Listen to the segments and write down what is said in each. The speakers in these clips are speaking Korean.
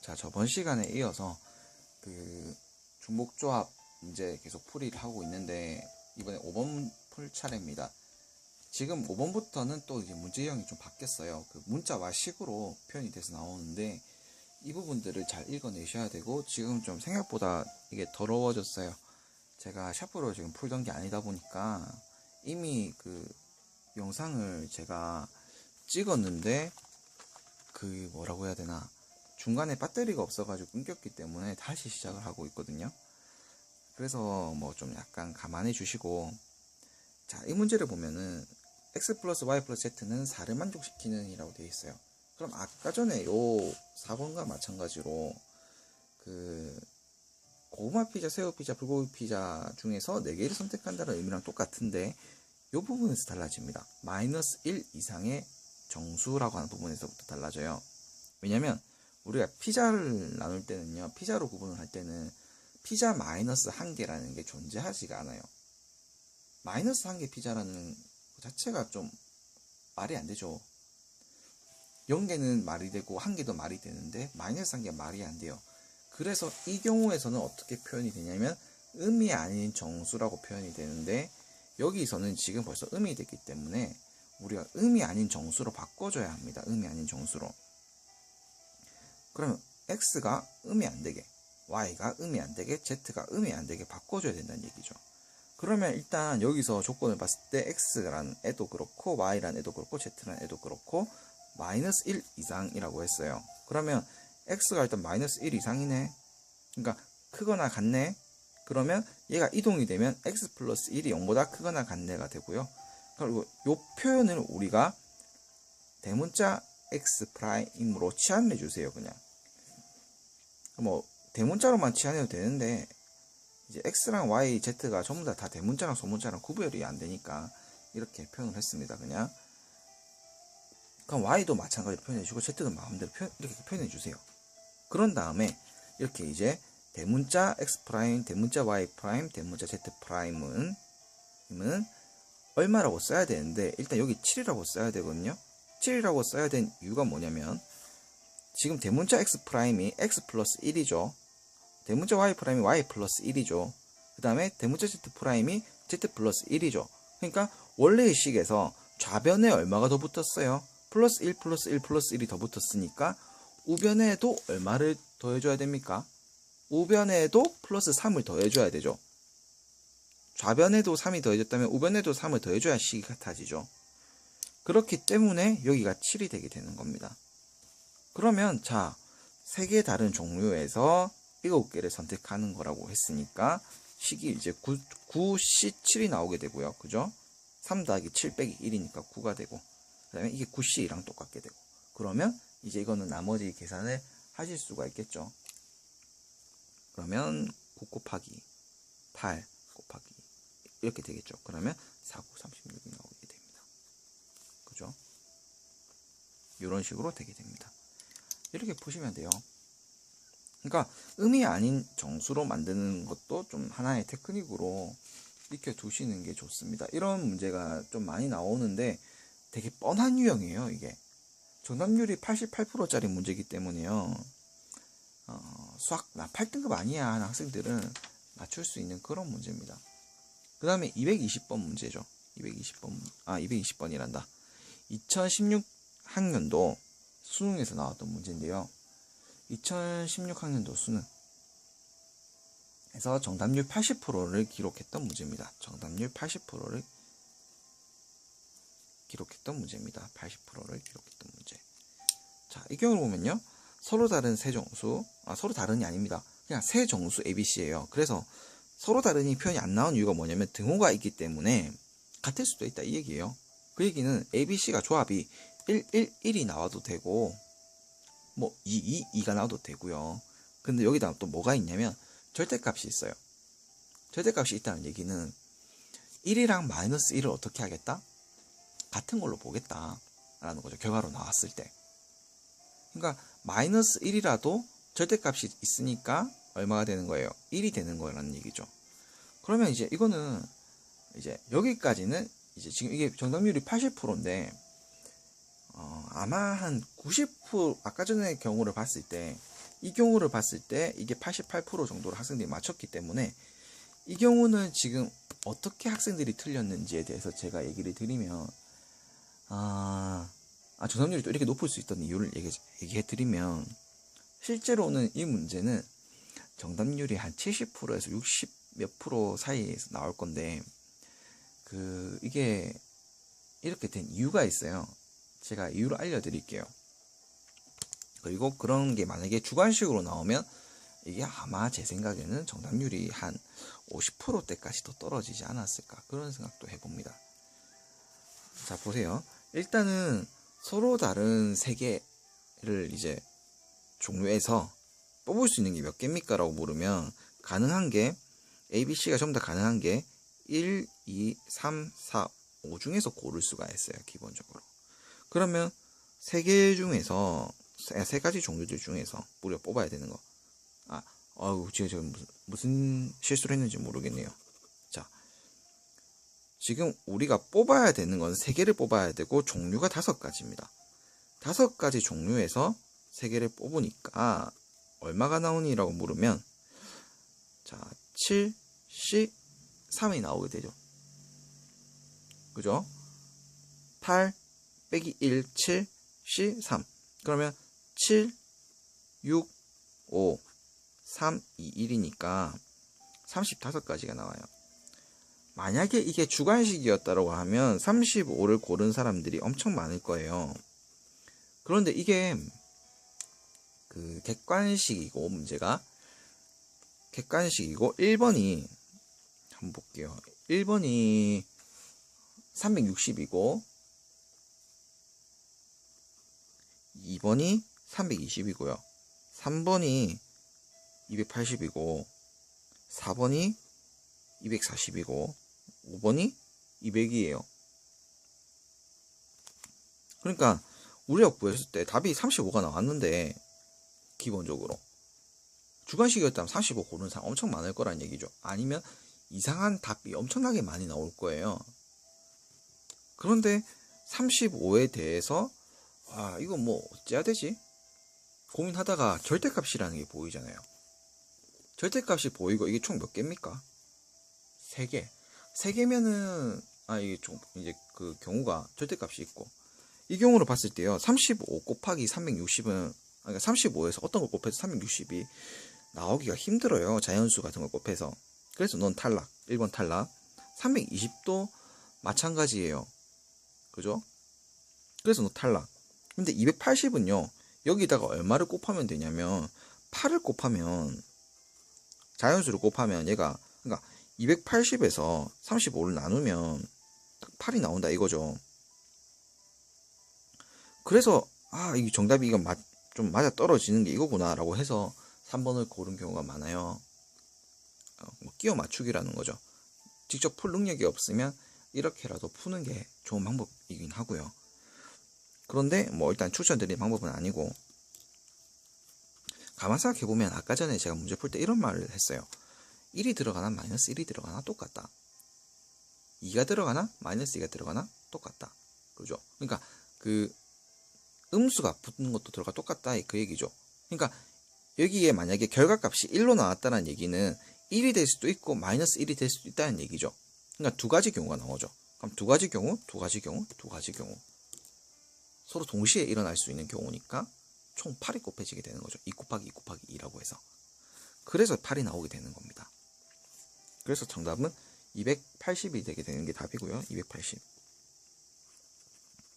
자, 저번 시간에 이어서 중복조합 문제 계속 풀이를 하고 있는데, 이번에 5번 풀 차례입니다. 지금 5번부터는 또 이제 문제 유형이 좀 바뀌었어요. 문자와 식으로 표현이 돼서 나오는데, 이 부분들을 잘 읽어내셔야 되고, 지금 좀 생각보다 이게 더러워졌어요. 제가 샤프로 지금 풀던 게 아니다 보니까, 이미 영상을 제가 찍었는데, 뭐라고 해야 되나, 중간에 배터리가 없어가지고 끊겼기 때문에 다시 시작을 하고 있거든요. 그래서 뭐 좀 약간 감안해 주시고, 자, 이 문제를 보면은 x 플러스 y 플러스 z는 4를 만족시키는 이라고 되어 있어요. 그럼 아까 전에 요 4번과 마찬가지로 고구마 피자, 새우 피자, 불고기 피자 중에서 4개를 선택한다는 의미랑 똑같은데, 요 부분에서 달라집니다. 마이너스 1 이상의 정수라고 하는 부분에서부터 달라져요. 왜냐면 우리가 피자를 나눌 때는요, 피자로 구분을 할 때는 피자 마이너스 1개라는 게 존재하지가 않아요. 마이너스 1개 피자라는 것 자체가 좀 말이 안 되죠. 0개는 말이 되고 1개도 말이 되는데 마이너스 1개가 말이 안 돼요. 그래서 이 경우에서는 어떻게 표현이 되냐면 음이 아닌 정수라고 표현이 되는데, 여기서는 지금 벌써 음이 됐기 때문에 우리가 음이 아닌 정수로 바꿔줘야 합니다. 음이 아닌 정수로. 그러면 x가 음이 안 되게, y가 음이 안 되게, z가 음이 안 되게 바꿔줘야 된다는 얘기죠. 그러면 일단 여기서 조건을 봤을 때 x라는 애도 그렇고 y라는 애도 그렇고 z라는 애도 그렇고 마이너스 1 이상이라고 했어요. 그러면 x가 일단 마이너스 1 이상이네. 그러니까 크거나 같네. 그러면 얘가 이동이 되면 x 플러스 1이 0보다 크거나 같네가 되고요. 그리고 이 표현을 우리가 대문자 x 프라임으로 치환해 주세요. 그냥 뭐 대문자로만 치환해도 되는데, 이제 x랑 y, z가 전부 다 대문자랑 소문자랑 구별이 안 되니까 이렇게 표현을 했습니다. 그냥 그럼 y도 마찬가지로 표현해 주고 z도 마음대로 이렇게 표현해 주세요. 그런 다음에 이렇게 이제 대문자 x 프라임, 대문자 y 프라임, 대문자 z 프라임은 얼마라고 써야 되는데, 일단 여기 7이라고 써야 되거든요. 7이라고 써야 된 이유가 뭐냐면, 지금 대문자 x 프라임이 x 플러스 1이죠. 대문자 y 프라임이 y 플러스 1이죠. 그 다음에 대문자 z 프라임이 z 플러스 1이죠. 그러니까 원래의 식에서 좌변에 얼마가 더 붙었어요? 플러스 1 플러스 1 플러스 1이 더 붙었으니까 우변에도 얼마를 더해줘야 됩니까? 우변에도 플러스 3을 더해줘야 되죠. 좌변에도 3이 더해졌다면 우변에도 3을 더해줘야 식이 같아지죠. 그렇기 때문에 여기가 7이 되게 되는 겁니다. 그러면 자, 3개 다른 종류에서 7개를 선택하는 거라고 했으니까 식이 이제 9C7이 나오게 되고요. 그죠? 3 더하기 7 빼기 1이니까 9가 되고, 그 다음에 이게 9C랑 똑같게 되고, 그러면 이제 이거는 나머지 계산을 하실 수가 있겠죠. 그러면 9 곱하기 8 곱하기 이렇게 되겠죠. 그러면 4, 9, 36이 나오게 됩니다. 그죠? 이런 식으로 되게 됩니다. 이렇게 푸시면 돼요. 그러니까 음이 아닌 정수로 만드는 것도 좀 하나의 테크닉으로 익혀두시는 게 좋습니다. 이런 문제가 좀 많이 나오는데 되게 뻔한 유형이에요. 이게 정답률이 88%짜리 문제이기 때문에요. 수학 나 8등급 아니야 하는 학생들은 맞출 수 있는 그런 문제입니다. 그 다음에 220번 문제죠. 220번이란다. 2016 학년도 수능에서 나왔던 문제인데요. 2016학년도 수능에서 정답률 80%를 기록했던 문제입니다. 정답률 80%를 기록했던 문제입니다. 80%를 기록했던 문제. 자, 이 경우를 보면요, 서로 다른 세 정수, 서로 다른이 아닙니다. 그냥 세 정수 ABC예요. 그래서 서로 다른이 표현이 안 나온 이유가 뭐냐면 등호가 있기 때문에 같을 수도 있다 이 얘기예요. 그 얘기는 ABC가 조합이 1, 1, 1이 나와도 되고 뭐 2, 2, 2가 나와도 되고요. 근데 여기다 또 뭐가 있냐면 절대값이 있어요. 절대값이 있다는 얘기는 1이랑 마이너스 1을 어떻게 하겠다? 같은 걸로 보겠다 라는 거죠. 결과로 나왔을 때. 그러니까 마이너스 1이라도 절대값이 있으니까 얼마가 되는 거예요? 1이 되는 거라는 얘기죠. 그러면 이제 이거는 이제 여기까지는 이제 지금 이게 정답률이 80%인데 아마 한 90% 아까 전에 경우를 봤을 때 이 경우를 봤을 때 이게 88% 정도로 학생들이 맞췄기 때문에 이 경우는 지금 어떻게 학생들이 틀렸는지에 대해서 제가 얘기를 드리면 정답률이 또 이렇게 높을 수 있던 이유를 얘기해 드리면 실제로는 이 문제는 정답률이 한 70%에서 60 몇 프로 사이에서 나올 건데 이게 이렇게 된 이유가 있어요. 제가 이유를 알려드릴게요. 그리고 그런 게 만약에 주관식으로 나오면 이게 아마 제 생각에는 정답률이 한 50%대까지도 떨어지지 않았을까 그런 생각도 해봅니다. 자, 보세요. 일단은 서로 다른 세 개를 이제 종류에서 뽑을 수 있는 게 몇 개입니까? 라고 물으면 가능한 게 ABC가 전부 다 가능한 게 1, 2, 3, 4, 5 중에서 고를 수가 있어요. 기본적으로. 그러면 세 개 중에서 세 가지 종류들 중에서 우리가 뽑아야 되는 거. 제가 무슨 실수를 했는지 모르겠네요. 자, 지금 우리가 뽑아야 되는 건 세 개를 뽑아야 되고 종류가 5가지입니다. 5가지 종류에서 세 개를 뽑으니까 얼마가 나오니라고 물으면 자, 7, C, 3이 나오게 되죠. 그죠? 8 빼기 1, 7, C, 3. 그러면 7, 6, 5, 3, 2, 1이니까 35가지가 나와요. 만약에 이게 주관식이었다고 하면 35를 고른 사람들이 엄청 많을 거예요. 그런데 이게 객관식이고 문제가 객관식이고 1번이 한번 볼게요. 1번이 360이고 2번이 320이고요. 3번이 280이고 4번이 240이고 5번이 200이에요. 그러니까 우리가 구했을 때 답이 35가 나왔는데 기본적으로 주관식이었다면 35 고르는 사람 엄청 많을 거란 얘기죠. 아니면 이상한 답이 엄청나게 많이 나올 거예요. 그런데 35에 대해서 이거 뭐 어찌해야 되지? 고민하다가 절대값이라는 게 보이잖아요. 절대값이 보이고 이게 총 몇 개입니까? 3개. 3개면은 이게 좀 이제 경우가 절대값이 있고 이 경우로 봤을 때요. 35 곱하기 360은 그러니까 35에서 어떤 걸 곱해서 360이 나오기가 힘들어요. 자연수 같은 걸 곱해서. 그래서 넌 탈락. 1번 탈락. 320도 마찬가지예요. 그죠? 그래서 너 탈락. 근데 280은요. 여기다가 얼마를 곱하면 되냐면 8을 곱하면 자연수를 곱하면 얘가 그러니까 280에서 35를 나누면 딱 8이 나온다 이거죠. 그래서 이게 정답이 이건 좀 맞아 떨어지는 게 이거구나 라고 해서 3번을 고른 경우가 많아요. 끼워 맞추기라는 거죠. 직접 풀 능력이 없으면 이렇게라도 푸는 게 좋은 방법이긴 하고요. 그런데 뭐 일단 추천드리는 방법은 아니고 가만 생각해보면 아까 전에 제가 문제 풀 때 이런 말을 했어요. 1이 들어가나 마이너스 1이 들어가나 똑같다. 2가 들어가나 마이너스 2가 들어가나 똑같다. 그죠? 그러니까 음수가 붙는 것도 들어가 똑같다 그 얘기죠. 그러니까 여기에 만약에 결과값이 1로 나왔다는 얘기는 1이 될 수도 있고 마이너스 1이 될 수도 있다는 얘기죠. 그러니까 두 가지 경우가 나오죠. 그럼 두 가지 경우 서로 동시에 일어날 수 있는 경우니까 총 8이 곱해지게 되는 거죠. 2 곱하기 2 곱하기 2라고 해서. 그래서 8이 나오게 되는 겁니다. 그래서 정답은 280이 되게 되는 게 답이고요. 280.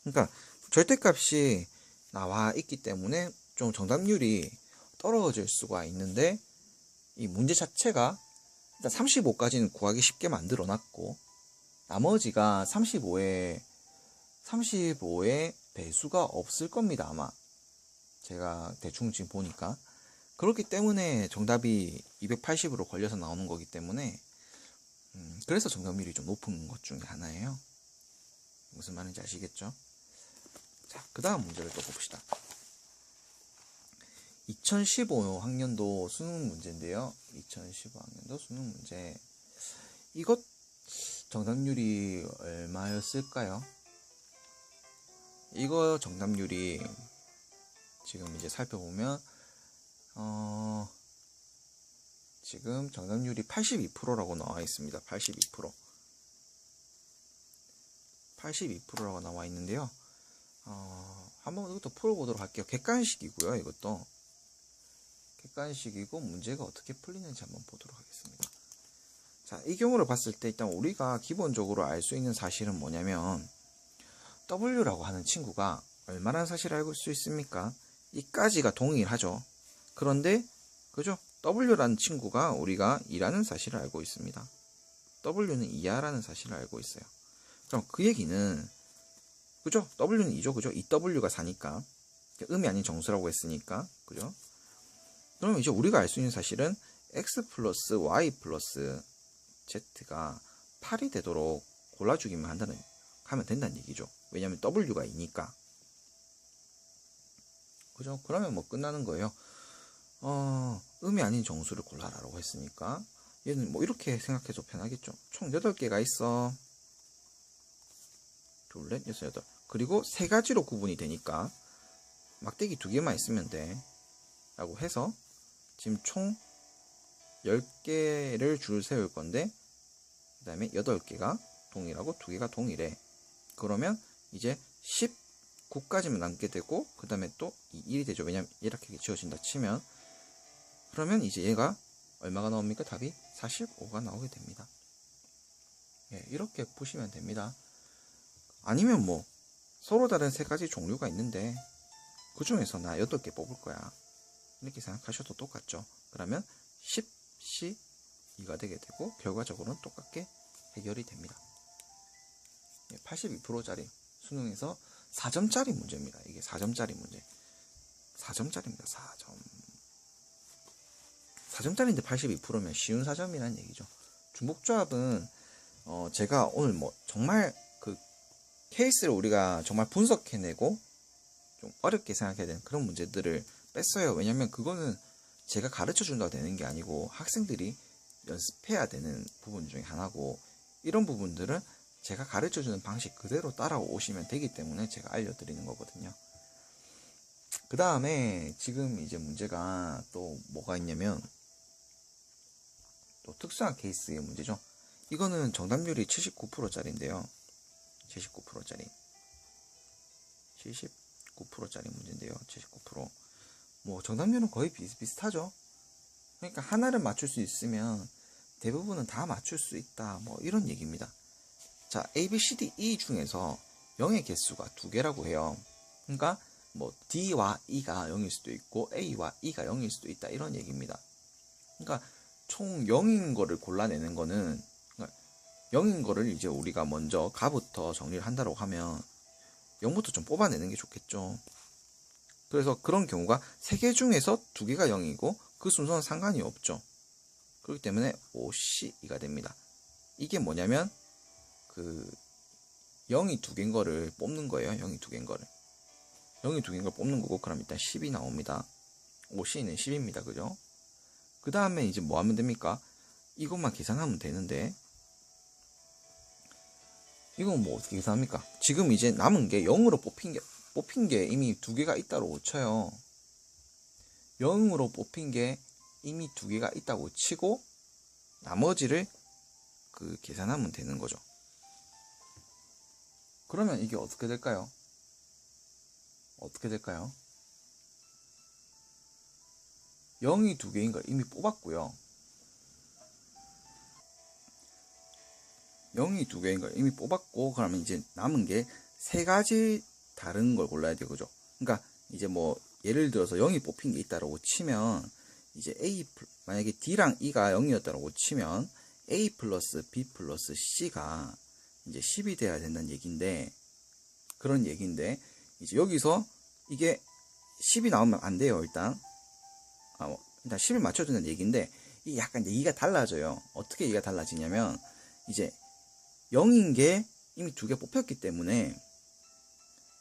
그러니까 절대값이 나와 있기 때문에 좀 정답률이 떨어질 수가 있는데 이 문제 자체가 일단 35까지는 구하기 쉽게 만들어 놨고 나머지가 35에 배수가 없을 겁니다. 아마 제가 대충 지금 보니까 그렇기 때문에 정답이 280으로 걸려서 나오는 거기 때문에 그래서 정답률이 좀 높은 것 중에 하나예요. 무슨 말인지 아시겠죠? 자, 그 다음 문제를 또 봅시다. 2015학년도 수능 문제인데요. 2015학년도 수능 문제. 이것 정답률이 얼마였을까요? 이거 정답률이 지금 이제 살펴보면 지금 정답률이 82%라고 나와 있습니다. 82%. 82%라고 나와 있는데요. 한번 이것도 풀어보도록 할게요. 객관식이고요. 이것도 객관식이고 문제가 어떻게 풀리는지 한번 보도록 하겠습니다. 자, 이 경우를 봤을 때 일단 우리가 기본적으로 알 수 있는 사실은 뭐냐면 W라고 하는 친구가 얼마나 사실을 알고 수 있습니까? 이까지가 동일하죠. 그런데 그죠? W라는 친구가 우리가 2라는 사실을 알고 있습니다. W는 2야라는 사실을 알고 있어요. 그럼 그 얘기는 그죠? W는 2죠. 그죠? 2W가 4니까 음이 아닌 정수라고 했으니까 그죠? 그러면 이제 우리가 알 수 있는 사실은 X 플러스 Y 플러스 Z가 8이 되도록 골라주기만 하면 된다는 얘기죠. 왜냐면 W가 2니까. 그죠? 그러면 뭐 끝나는 거예요. 음이 아닌 정수를 골라라라고 했으니까 얘는 뭐 이렇게 생각해도 편하겠죠. 총 8개가 있어. 둘, 넷, 여섯, 여덟. 그리고 3가지로 구분이 되니까 막대기 2개만 있으면 돼. 라고 해서 지금 총 10개를 줄 세울 건데 그 다음에 8개가 동일하고 2개가 동일해. 그러면 이제 19까지만 남게 되고 그 다음에 또 1이 되죠. 왜냐면 이렇게 지어진다 치면 그러면 이제 얘가 얼마가 나옵니까? 답이 45가 나오게 됩니다. 예, 이렇게 보시면 됩니다. 아니면 뭐 서로 다른 3가지 종류가 있는데 그 중에서 나 8개 뽑을 거야. 이렇게 생각하셔도 똑같죠. 그러면 10, 2가 되게 되고 결과적으로는 똑같게 해결이 됩니다. 82%짜리 수능에서 4점짜리 문제입니다. 이게 4점짜리 문제. 4점짜리입니다. 4점. 4점짜리인데 82%면 쉬운 4점이라는 얘기죠. 중복조합은 제가 오늘 뭐 정말 그 케이스를 우리가 정말 분석해내고 좀 어렵게 생각해야 되는 그런 문제들을 뺐어요. 왜냐면 그거는 제가 가르쳐 준다고 되는 게 아니고 학생들이 연습해야 되는 부분 중에 하나고 이런 부분들은 제가 가르쳐 주는 방식 그대로 따라오시면 되기 때문에 제가 알려드리는 거거든요. 그 다음에 지금 이제 문제가 또 뭐가 있냐면 또 특수한 케이스의 문제죠. 이거는 정답률이 79%짜리인데요. 79%짜리. 79%짜리 문제인데요. 79%. 뭐 정답률은 거의 비슷비슷하죠. 그러니까 하나를 맞출 수 있으면 대부분은 다 맞출 수 있다. 뭐 이런 얘기입니다. 자, A, B, C, D, E 중에서 0의 개수가 2개라고 해요. 그러니까 뭐 D와 E가 0일 수도 있고 A와 E가 0일 수도 있다. 이런 얘기입니다. 그러니까 총 0인 거를 골라내는 거는 그러니까 0인 거를 이제 우리가 먼저 가부터 정리를 한다고 하면 0부터 좀 뽑아내는 게 좋겠죠. 그래서 그런 경우가 3개 중에서 2개가 0이고 그 순서는 상관이 없죠. 그렇기 때문에 OC가 됩니다. 이게 뭐냐면 그 0이 2개인 거를 뽑는 거예요. 0이 2개인 거를. 0이 2개인 걸 뽑는 거고 그럼 일단 10이 나옵니다. OC는 10입니다. 그죠? 그 다음에 이제 뭐 하면 됩니까? 이것만 계산하면 되는데 이건 뭐 어떻게 계산합니까? 지금 이제 남은 게 0으로 뽑힌 게 이미 2개가 있다고 쳐요. 0으로 뽑힌 게 이미 2개가 있다고 치고 나머지를 그 계산하면 되는 거죠. 그러면 이게 어떻게 될까요? 어떻게 될까요? 0이 2개인 걸 이미 뽑았고요. 0이 2개인 걸 이미 뽑았고 그러면 이제 남은 게 3가지 다른 걸 골라야 되죠. 그러니까 이제 뭐 예를 들어서 0이 뽑힌 게 있다고 치면 이제 만약에 D랑 E가 0이었다고 치면 A 플러스 B 플러스 C가 이제 10이 돼야 된다는 얘기인데 그런 얘기인데 이제 여기서 이게 10이 나오면 안 돼요. 일단 10을 맞춰준다는 얘기인데 이 약간 얘기가 달라져요. 어떻게 얘기가 달라지냐면 이제 0인 게 이미 2개 뽑혔기 때문에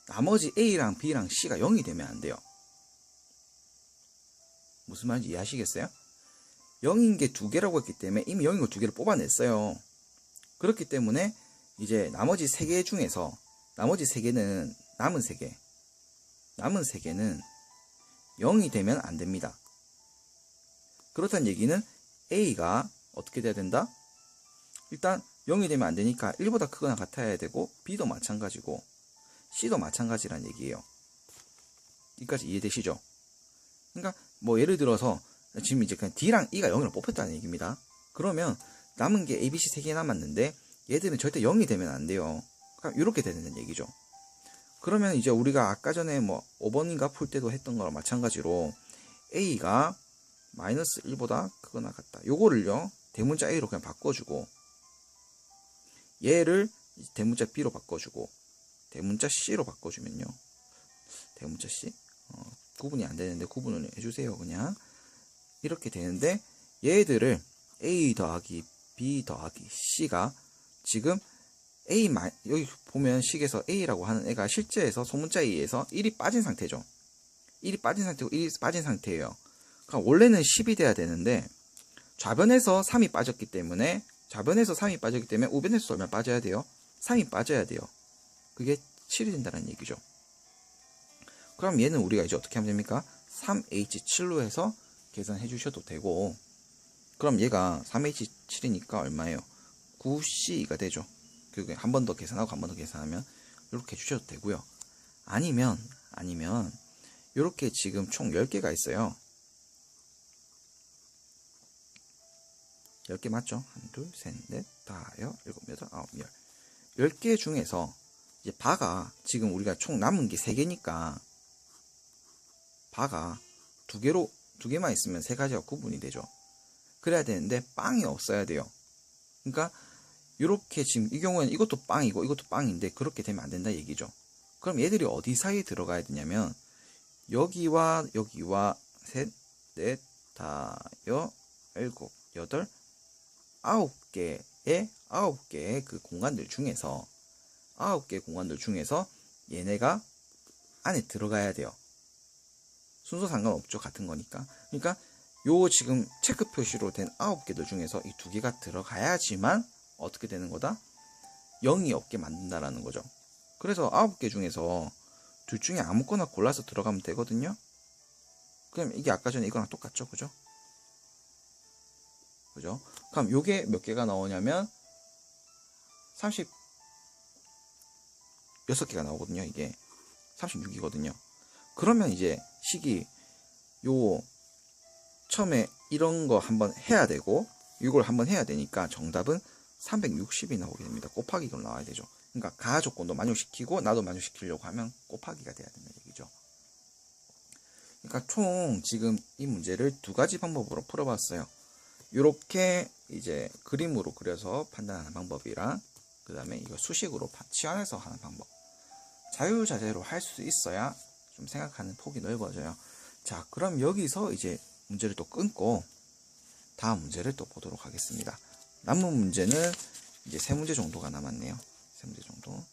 나머지 A랑 B랑 C가 0이 되면 안 돼요. 무슨 말인지 이해하시겠어요? 0인 게 2개라고 했기 때문에 이미 0인 거 2개를 뽑아냈어요. 그렇기 때문에 이제 나머지 3개 중에서 나머지 3개는 남은 3개는 0이 되면 안 됩니다. 그렇다는 얘기는 A가 어떻게 돼야 된다? 일단 0이 되면 안 되니까 1보다 크거나 같아야 되고 B도 마찬가지고 C도 마찬가지란 얘기예요. 여기까지 이해되시죠? 그러니까 뭐 예를 들어서 지금 이제 그냥 D랑 E가 0을 뽑혔다는 얘기입니다. 그러면 남은 게 A, B, C 3개 남았는데 얘들은 절대 0이 되면 안 돼요. 그러니까 이렇게 되는 얘기죠. 그러면 이제 우리가 아까 전에 뭐 5번인가 풀 때도 했던 거랑 마찬가지로 A가 마이너스 1보다 크거나 같다. 요거를요 대문자 A로 그냥 바꿔주고 얘를 대문자 B로 바꿔주고 대문자 C로 바꿔주면요. 대문자 C? 구분이 안 되는데 구분을 해주세요. 그냥 이렇게 되는데 얘들을 A 더하기 B 더하기 C가 지금 여기 보면 식에서 A라고 하는 애가 실제에서 소문자 A에서 1이 빠진 상태죠. 1이 빠진 상태고 1이 빠진 상태예요. 그러니까 원래는 10이 돼야 되는데 좌변에서 3이 빠졌기 때문에 우변에서 얼마 빠져야 돼요? 3이 빠져야 돼요. 그게 7이 된다는 얘기죠. 그럼 얘는 우리가 이제 어떻게 하면 됩니까? 3H7로 해서 계산해 주셔도 되고, 그럼 얘가 3H7이니까 얼마예요? 9C가 되죠. 그게 한 번 더 계산하고 한 번 더 계산하면 이렇게 해주셔도 되고요. 아니면 이렇게 지금 총 10개가 있어요. 10개 맞죠? 1, 2, 3, 4, 5, 6, 7, 8, 9, 10. 10개 중에서 이제 바가 지금 우리가 총 남은 게 3개니까 바가 2개만 있으면 3가지가 구분이 되죠. 그래야 되는데 빵이 없어야 돼요. 그러니까 이렇게 지금 이 경우에는 이것도 빵이고 이것도 빵인데 그렇게 되면 안 된다 얘기죠. 그럼 얘들이 어디 사이에 들어가야 되냐면 여기와 셋, 넷, 다섯, 일곱, 여덟, 9개의 그 공간들 중에서 9개의 공간들 중에서 얘네가 안에 들어가야 돼요. 순서 상관없죠. 같은 거니까. 그러니까 요 지금 체크 표시로 된 9개들 중에서 이 2개가 들어가야지만 어떻게 되는 거다? 0이 없게 만든다라는 거죠. 그래서 9개 중에서 둘 중에 아무거나 골라서 들어가면 되거든요. 그럼 이게 아까 전에 이거랑 똑같죠. 그죠? 그럼 요게 몇 개가 나오냐면 36개가 나오거든요. 이게 36이거든요. 그러면 이제 식이 요 처음에 이런 거 한번 해야 되고 이걸 한번 해야 되니까 정답은 360이 나오게 됩니다. 곱하기 이걸 나와야 되죠. 그러니까 가 조건도 만족시키고 나도 만족시키려고 하면 곱하기가 돼야 된다는 얘기죠. 그러니까 총 지금 이 문제를 2가지 방법으로 풀어봤어요. 이렇게 이제 그림으로 그려서 판단하는 방법이랑 그 다음에 이거 수식으로 치환해서 하는 방법. 자유자재로 할 수 있어야 좀 생각하는 폭이 넓어져요. 자, 그럼 여기서 이제 문제를 또 끊고 다음 문제를 또 보도록 하겠습니다. 남은 문제는 이제 3문제 정도가 남았네요. 3문제 정도.